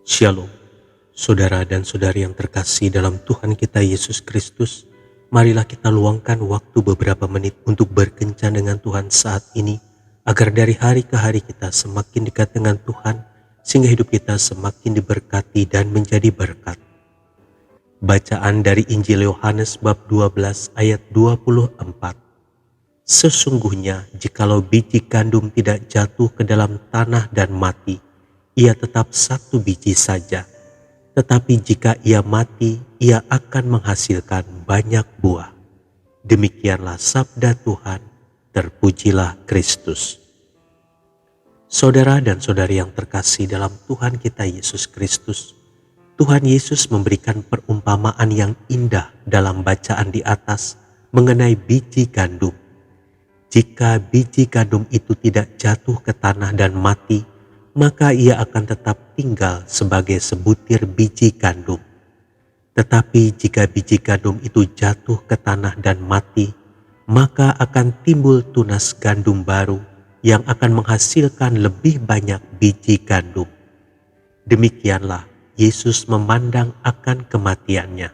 Shalom, saudara dan saudari yang terkasih dalam Tuhan kita Yesus Kristus. Marilah kita luangkan waktu beberapa menit untuk berkencan dengan Tuhan saat ini, agar dari hari ke hari kita semakin dekat dengan Tuhan, sehingga hidup kita semakin diberkati dan menjadi berkat. Bacaan dari Injil Yohanes bab 12 ayat 24. Sesungguhnya jikalau biji gandum tidak jatuh ke dalam tanah dan mati, ia tetap satu biji saja. Tetapi jika ia mati, ia akan menghasilkan banyak buah. Demikianlah sabda Tuhan, terpujilah Kristus. Saudara dan saudari yang terkasih dalam Tuhan kita Yesus Kristus, Tuhan Yesus memberikan perumpamaan yang indah dalam bacaan di atas mengenai biji gandum. Jika biji gandum itu tidak jatuh ke tanah dan mati, maka ia akan tetap tinggal sebagai sebutir biji gandum. Tetapi jika biji gandum itu jatuh ke tanah dan mati, maka akan timbul tunas gandum baru yang akan menghasilkan lebih banyak biji gandum. Demikianlah Yesus memandang akan kematiannya.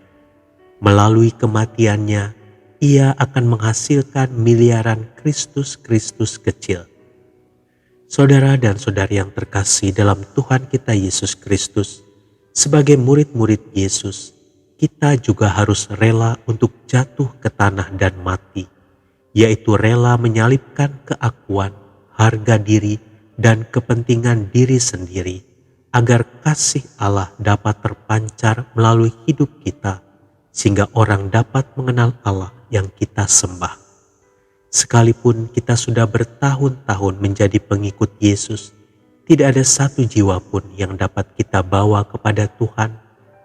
Melalui kematiannya, ia akan menghasilkan miliaran Kristus-Kristus kecil. Saudara dan saudari yang terkasih dalam Tuhan kita Yesus Kristus, sebagai murid-murid Yesus, kita juga harus rela untuk jatuh ke tanah dan mati, yaitu rela menyalipkan keakuan, harga diri, dan kepentingan diri sendiri, agar kasih Allah dapat terpancar melalui hidup kita, sehingga orang dapat mengenal Allah yang kita sembah. Sekalipun kita sudah bertahun-tahun menjadi pengikut Yesus, tidak ada satu jiwa pun yang dapat kita bawa kepada Tuhan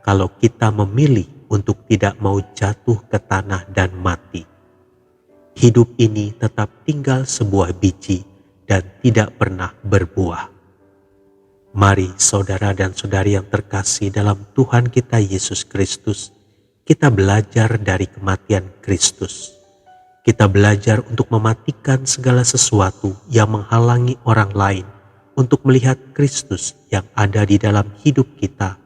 kalau kita memilih untuk tidak mau jatuh ke tanah dan mati. Hidup ini tetap tinggal sebuah biji dan tidak pernah berbuah. Mari saudara dan saudari yang terkasih dalam Tuhan kita Yesus Kristus, kita belajar dari kematian Kristus. Kita belajar untuk mematikan segala sesuatu yang menghalangi orang lain untuk melihat Kristus yang ada di dalam hidup kita,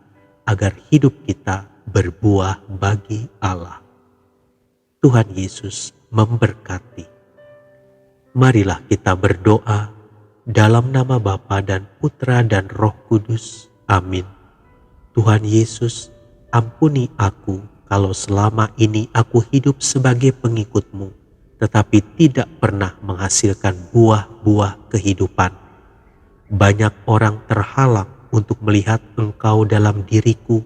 agar hidup kita berbuah bagi Allah. Tuhan Yesus memberkati. Marilah kita berdoa dalam nama Bapa dan Putra dan Roh Kudus. Amin. Tuhan Yesus, ampuni aku kalau selama ini aku hidup sebagai pengikut-Mu, tetapi tidak pernah menghasilkan buah-buah kehidupan. Banyak orang terhalang untuk melihat Engkau dalam diriku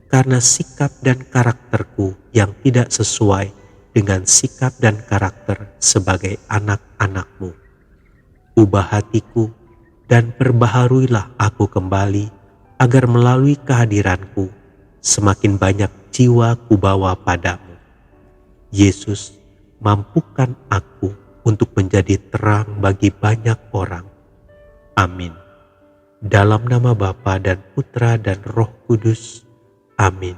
karena sikap dan karakterku yang tidak sesuai dengan sikap dan karakter sebagai anak-anak-Mu. Ubah hatiku dan perbaharuilah aku kembali, agar melalui kehadiranku semakin banyak jiwa kubawa padamu. Yesus, mampukan aku untuk menjadi terang bagi banyak orang. Amin. Dalam nama Bapa dan Putra dan Roh Kudus. Amin.